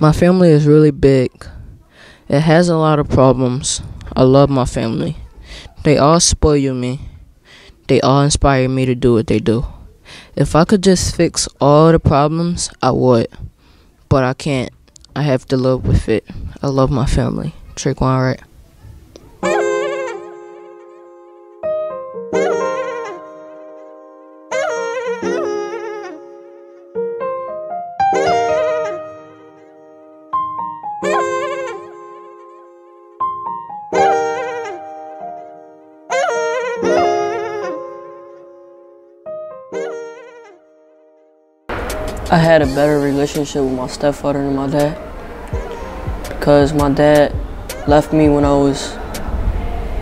My family is really big. It has a lot of problems. I love my family. They all spoil me. They all inspire me to do what they do. If I could just fix all the problems, I would. But I can't. I have to live with it. I love my family. Trick one, right? I had a better relationship with my stepfather than my dad because my dad left me when I was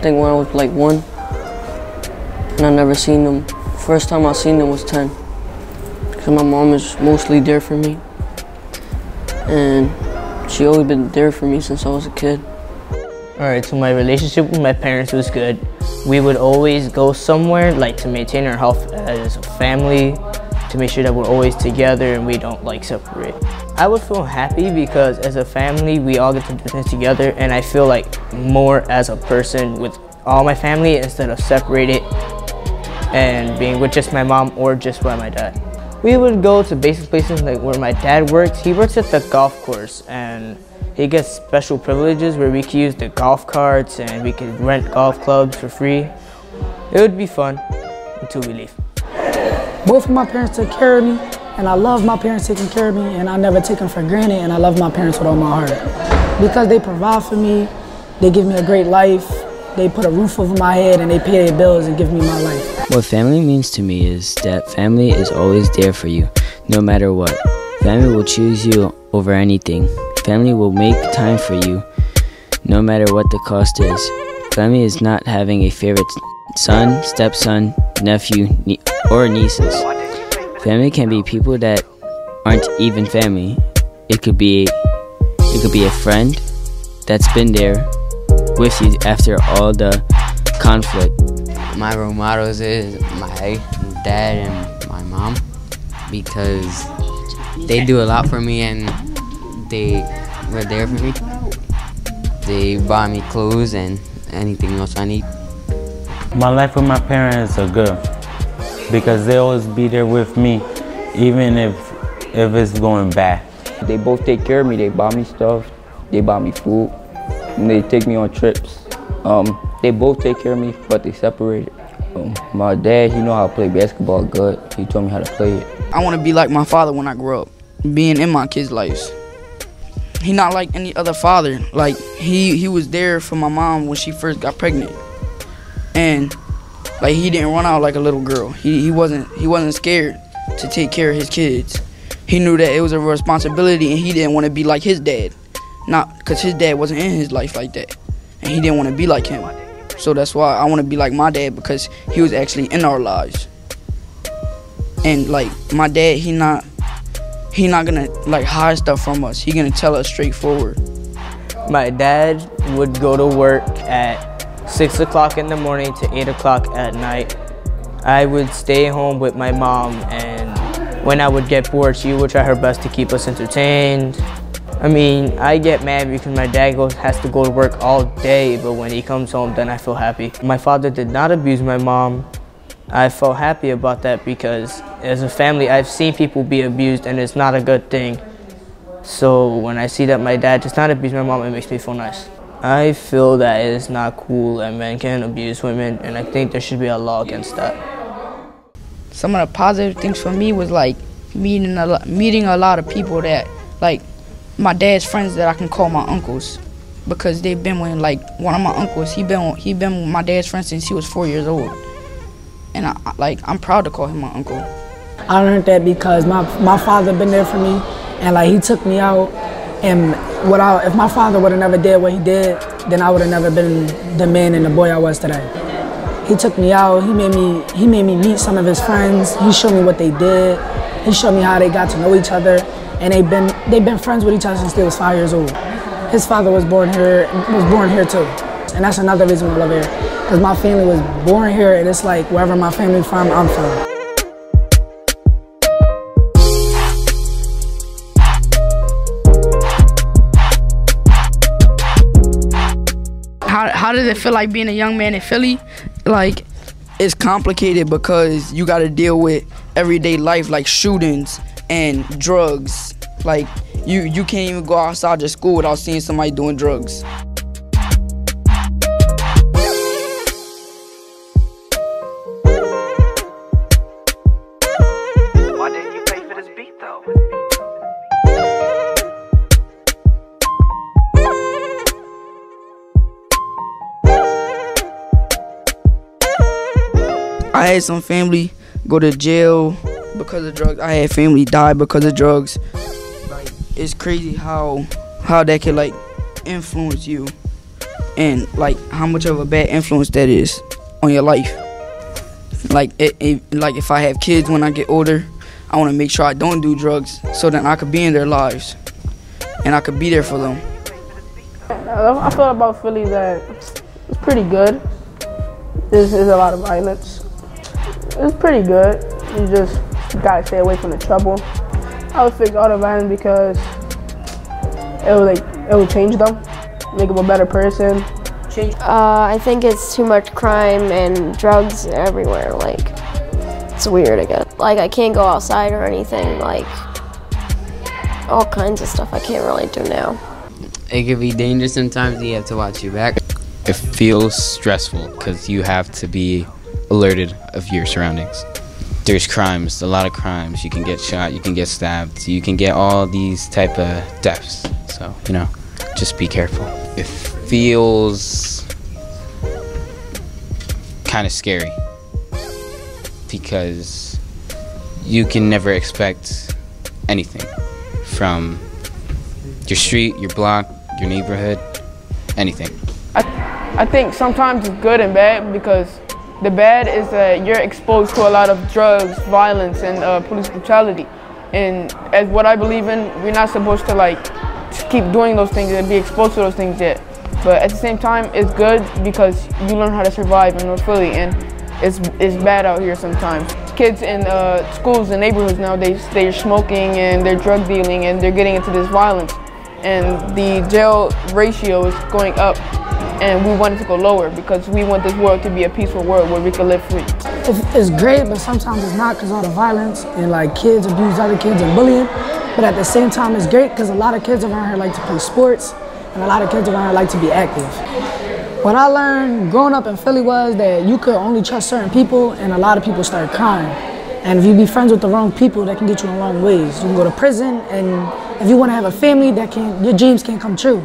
like 1, and I never seen him. First time I seen him was 10 because my mom is mostly there for me, and she always been there for me since I was a kid. Alright, so my relationship with my parents was good. We would always go somewhere like to maintain our health as a family, to make sure that we're always together and we don't like separate. I would feel happy because as a family we all get to do things together, and I feel like more as a person with all my family instead of separated and being with just my mom or just by my dad. We would go to basic places like where my dad works. He works at the golf course and he gets special privileges where we could use the golf carts and we could rent golf clubs for free. It would be fun until we leave. Both of my parents took care of me, and I love my parents taking care of me, and I never take them for granted, and I love my parents with all my heart. Because they provide for me, they give me a great life, they put a roof over my head, and they pay their bills and give me my life. What family means to me is that family is always there for you, no matter what. Family will choose you over anything. Family will make time for you, no matter what the cost is. Family is not having a favorite son, stepson, nephew, or nieces. Family can be people that aren't even family. It could be a friend that's been there with you after all the conflict. My role models is my dad and my mom because they do a lot for me and they were there for me. They buy me clothes and anything else I need. My life with my parents are good because they always be there with me, even if it's going bad. They both take care of me. They buy me stuff, they buy me food, and they take me on trips. They both take care of me, but they separated. My dad, he know how to play basketball good. He told me how to play it. I want to be like my father when I grow up, being in my kids' lives. He not like any other father. Like he was there for my mom when she first got pregnant. And like he didn't run out like a little girl. He wasn't scared to take care of his kids. He knew that it was a responsibility and he didn't want to be like his dad. Not because his dad wasn't in his life like that. And he didn't want to be like him. So that's why I want to be like my dad, because he was actually in our lives. And like my dad, he not gonna like hide stuff from us. He gonna tell us straightforward. My dad would go to work at 6 o'clock in the morning to 8 o'clock at night. I would stay home with my mom, and when I would get bored, she would try her best to keep us entertained. I mean, I get mad because my dad has to go to work all day, but when he comes home, then I feel happy. My father did not abuse my mom. I felt happy about that because as a family, I've seen people be abused and it's not a good thing. So when I see that my dad does not abuse my mom, it makes me feel nice. I feel that it is not cool that men can abuse women, and I think there should be a law against that. Some of the positive things for me was like meeting a lot of people that like my dad's friends that I can call my uncles, because they've been with like one of my uncles. He been with my dad's friend since he was 4 years old, and I'm proud to call him my uncle. I learned that because my father been there for me, and like he took me out. And if my father would have never did what he did, then I would have never been the man and the boy I was today. He took me out. He made me meet some of his friends. He showed me what they did. He showed me how they got to know each other, and they've been friends with each other since they was 5 years old. His father was born here too, and that's another reason I love here, because my family was born here, and it's like wherever my family from, I'm from. how does it feel like being a young man in Philly? Like, it's complicated because you got to deal with everyday life, like shootings and drugs. Like, you can't even go outside your school without seeing somebody doing drugs. Why didn't you pay for this beat though? I had some family go to jail because of drugs. I had family die because of drugs. Like, it's crazy how that can like influence you, and like how much of a bad influence that is on your life. Like like if I have kids when I get older, I want to make sure I don't do drugs so that I could be in their lives and I could be there for them. I feel about Philly that it's pretty good. There's a lot of violence. It's pretty good. You just gotta stay away from the trouble. I would fix all the violence because it will change them, make them a better person. I think it's too much crime and drugs everywhere. Like, it's weird again. Like, I can't go outside or anything. Like, all kinds of stuff I can't really do now. It could be dangerous sometimes. You have to watch your back. It feels stressful because you have to be alerted of your surroundings. There's crimes, a lot of crimes. You can get shot, you can get stabbed, you can get all these type of deaths. So, you know, just be careful. It feels kind of scary because you can never expect anything from your street, your block, your neighborhood, anything. I think sometimes it's good and bad because the bad is that you're exposed to a lot of drugs, violence, and police brutality. And as what I believe in, we're not supposed to like keep doing those things and be exposed to those things yet. But at the same time, it's good because you learn how to survive in North Philly, and it's bad out here sometimes. Kids in schools and neighborhoods nowadays, they're smoking and they're drug dealing and they're getting into this violence. And the jail ratio is going up, and we want it to go lower because we want this world to be a peaceful world where we can live free. It's great, but sometimes it's not because of all the violence and like kids abuse other kids and bullying. But at the same time, it's great because a lot of kids around here like to play sports, and a lot of kids around here like to be active. What I learned growing up in Philly was that you could only trust certain people, and a lot of people start crying. And if you be friends with the wrong people, that can get you in long ways. You can go to prison, and if you want to have a family, your dreams can't come true.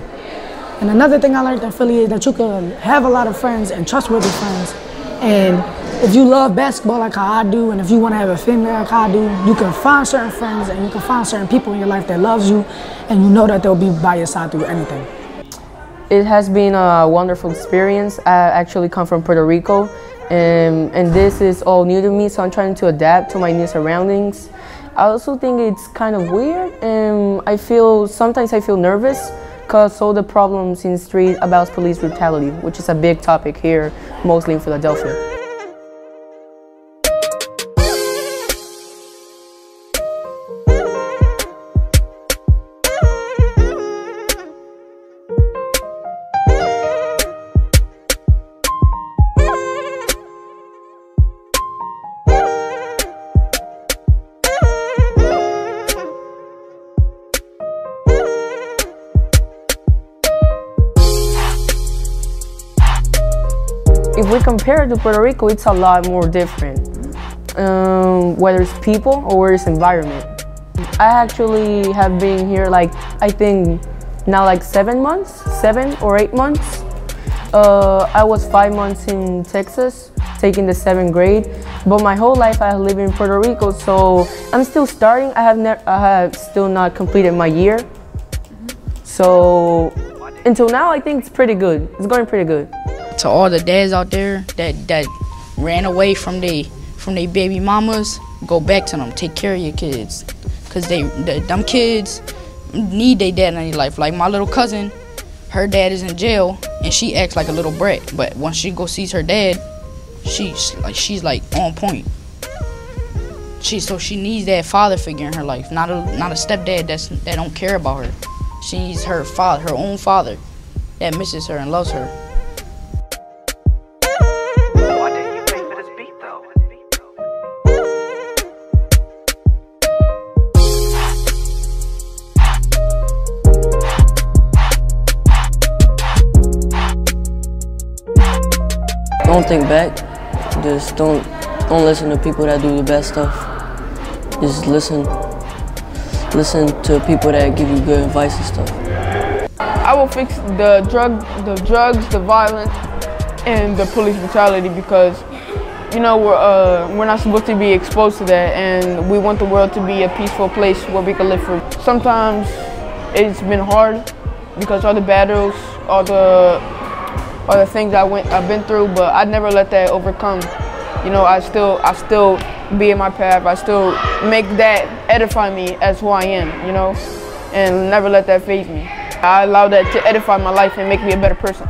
And another thing I learned in Philly is that you can have a lot of friends and trustworthy friends. And if you love basketball like how I do, and if you want to have a family like how I do, you can find certain friends and you can find certain people in your life that loves you, and you know that they'll be by your side through anything. It has been a wonderful experience. I actually come from Puerto Rico, and this is all new to me, so I'm trying to adapt to my new surroundings. I also think it's kind of weird, and sometimes I feel nervous because all the problems in the street about police brutality, which is a big topic here, mostly in Philadelphia. If we compare it to Puerto Rico, it's a lot more different, whether it's people or whether it's environment. I actually have been here I think now 7 or 8 months. I was 5 months in Texas, taking the 7th grade, but my whole life I have lived in Puerto Rico, so I'm still starting. I have still not completed my year. So until now, I think it's pretty good. It's going pretty good. To all the dads out there that ran away from they baby mamas, go back to them. Take care of your kids, cause them kids need their dad in their life. Like my little cousin, her dad is in jail and she acts like a little brat. But once she go sees her dad, she's like on point. So she needs that father figure in her life, not a stepdad that don't care about her. She needs her father, her own father, that misses her and loves her. don't think back. Just don't listen to people that do the bad stuff. Just listen to people that give you good advice and stuff. I will fix the drugs, the violence, and the police brutality because, you know, we're not supposed to be exposed to that, and we want the world to be a peaceful place where we can live free. Sometimes it's been hard because all the battles, all the things I've been through, but I never let that overcome. You know, I still be in my path. I still make that edify me as who I am, you know, and never let that faze me. I allow that to edify my life and make me a better person.